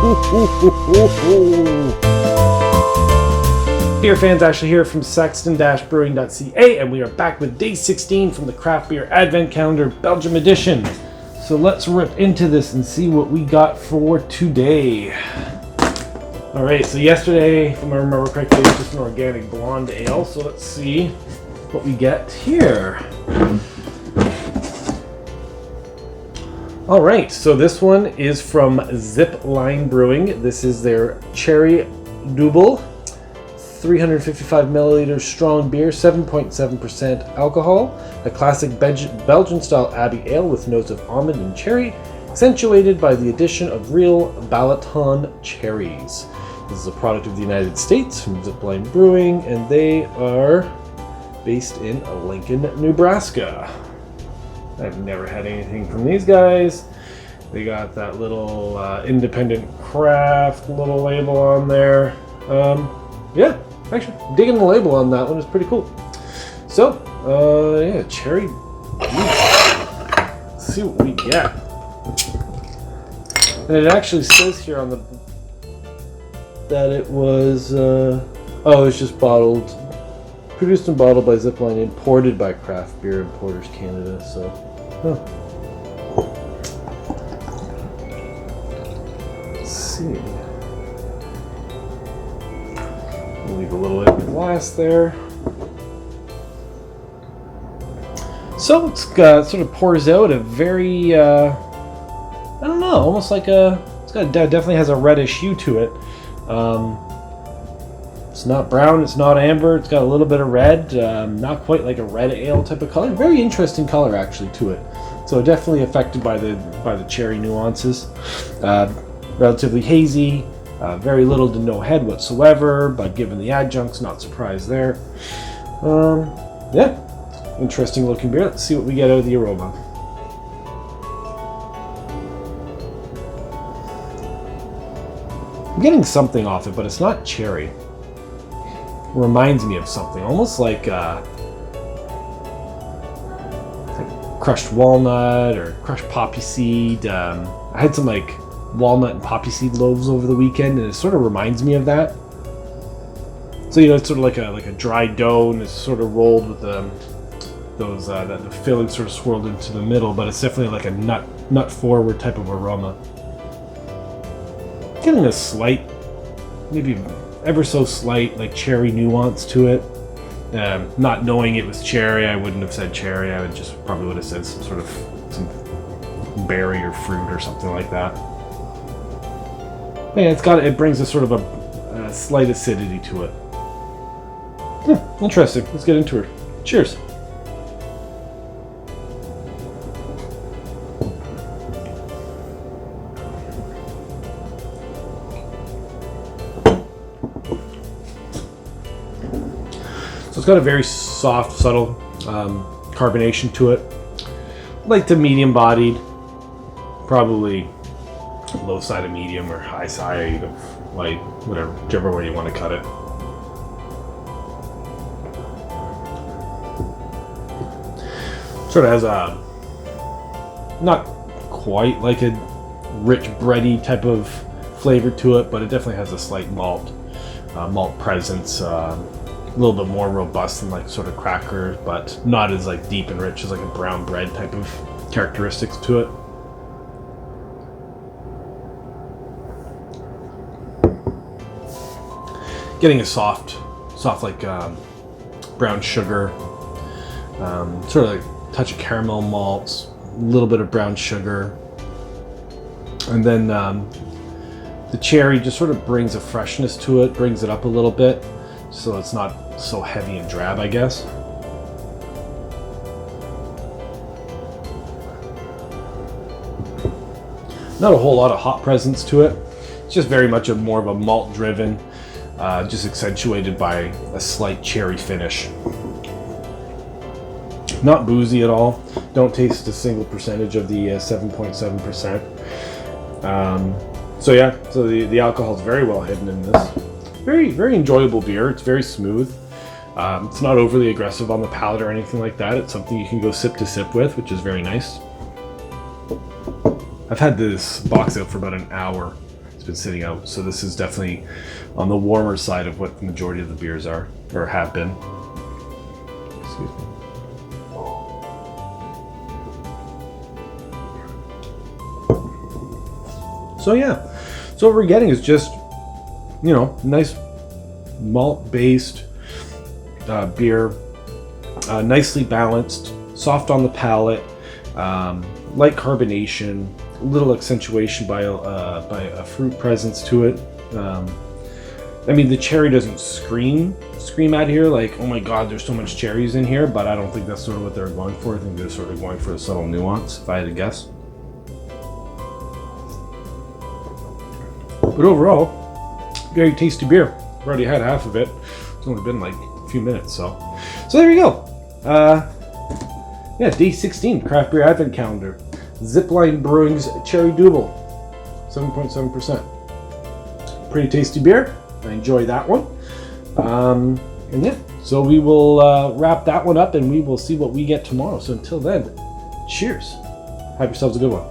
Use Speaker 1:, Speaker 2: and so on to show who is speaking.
Speaker 1: Beer fans, Ashley here from Sexton-Brewing.ca, and we are back with day 16 from the Craft Beer Advent Calendar Belgium edition. So let's rip into this and see what we got for today. Alright, so yesterday, if I remember correctly, it was just an organic blonde ale, so let's see what we get here. Alright, so this one is from Zipline Brewing. This is their Cherry Double, 355 milliliters strong beer, 7.7% alcohol, a classic Belgian-style Abbey ale with notes of almond and cherry, accentuated by the addition of real Balaton cherries. This is a product of the United States from Zipline Brewing, and they are based in Lincoln, Nebraska. I've never had anything from these guys. They got that little independent craft little label on there. Yeah, actually, digging the label on that one is pretty cool. So, yeah, cherry. Let's see what we get. And it actually says here on the that it was it's just produced and bottled by Zipline, imported by Craft Beer Importers Canada. So, let's see. We'll leave a little bit of the glass there. So it's got, sort of pours out a very, I don't know, almost like definitely has a reddish hue to it. It's not brown, it's not amber, it's got a little bit of red, not quite like a red ale type of color. Very interesting color actually to it. So definitely affected by the cherry nuances. Relatively hazy, very little to no head whatsoever, but given the adjuncts, not surprised there. Yeah, interesting looking beer. Let's see what we get out of the aroma. I'm getting something off it, but it's not cherry. Reminds me of something, almost like crushed walnut or crushed poppy seed. I had some like walnut and poppy seed loaves over the weekend, and it sort of reminds me of that. So it's sort of like a dry dough, and it's sort of rolled with the filling sort of swirled into the middle, but it's definitely like a nut forward type of aroma. Getting a slight, maybe ever so slight, like cherry nuance to it. Not knowing it was cherry, I wouldn't have said cherry. I would have said some berry or fruit or something like that. Yeah, it brings a sort of a slight acidity to it. Interesting. Let's get into it. Cheers. So it's got a very soft, subtle carbonation to it. Light to medium bodied, probably low side of medium or high side of light, whichever way you want to cut it. Sort of has a, not quite like a rich bready type of flavor to it, but it definitely has a slight malt presence. A little bit more robust than like sort of crackers, but not as like deep and rich as like a brown bread type of characteristics to it. Getting a soft like brown sugar, sort of like a touch of caramel malts, a little bit of brown sugar, and then the cherry just sort of brings a freshness to it, brings it up a little bit, so it's not so heavy and drab, I guess. Not a whole lot of hop presence to it. It's just very much more of a malt driven, just accentuated by a slight cherry finish. Not boozy at all. Don't taste a single percentage of the 7.7%. So the alcohol is very well hidden in this. Very, very enjoyable beer. It's very smooth. It's not overly aggressive on the palate or anything like that. It's something you can go sip to sip with, which is very nice. I've had this box out for about an hour. It's It's been sitting out, so this is definitely on the warmer side of what the majority of the beers are, or have been. Excuse me. So yeah, so what we're getting is just, you know, nice malt-based beer, nicely balanced, soft on the palate, light carbonation, a little accentuation by a fruit presence to it. I mean, the cherry doesn't scream out here like, oh my god, there's so much cherries in here, but I don't think that's sort of what they're going for. I think they're sort of going for a subtle nuance, if I had to guess. But overall, very tasty beer. I've already had half of it. It's only been like a few minutes, so there you go. Yeah, day 16 craft beer advent calendar. Zipline Brewing's Cherry Double, 7.7%. Pretty tasty beer. I enjoy that one. And yeah, so we will wrap that one up, and we will see what we get tomorrow. So until then, cheers. Have yourselves a good one.